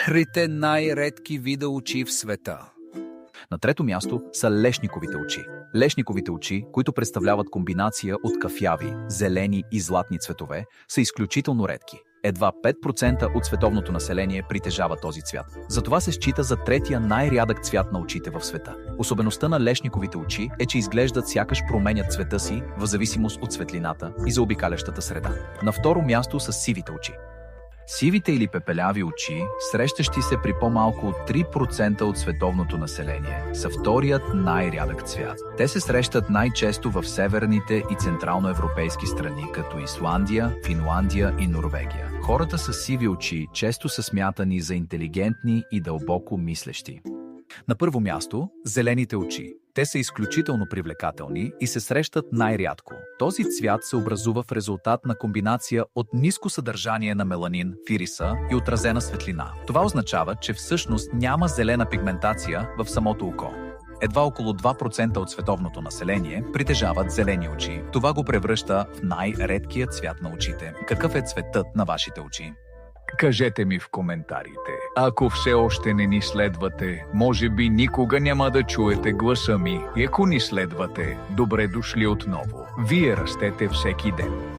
Трите най-редки вида очи в света. На трето място са лешниковите очи. Лешниковите очи, които представляват комбинация от кафяви, зелени и златни цветове, са изключително редки. Едва 5% от световното население притежава този цвят. Затова се счита за третия най-рядък цвят на очите в света. Особеността на лешниковите очи е, че изглеждат сякаш променят цвета си в зависимост от светлината и заобикалящата среда. На второ място са сивите очи. Сивите или пепеляви очи, срещащи се при по-малко от 3% от световното население, са вторият най-рядък цвят. Те се срещат най-често в северните и централноевропейски страни, като Исландия, Финландия и Норвегия. Хората с сиви очи често са смятани за интелигентни и дълбоко мислещи. На първо място, зелените очи. Те са изключително привлекателни и се срещат най-рядко. Този цвят се образува в резултат на комбинация от ниско съдържание на меланин в ириса и отразена светлина. Това означава, че всъщност няма зелена пигментация в самото око. Едва около 2% от световното население притежават зелени очи. Това го превръща в най-редкия цвят на очите. Какъв е цветът на вашите очи? Кажете ми в коментарите. Ако все още не ни следвате, може би никога няма да чуете гласа ми. И ако ни следвате, добре дошли отново. Вие растете всеки ден.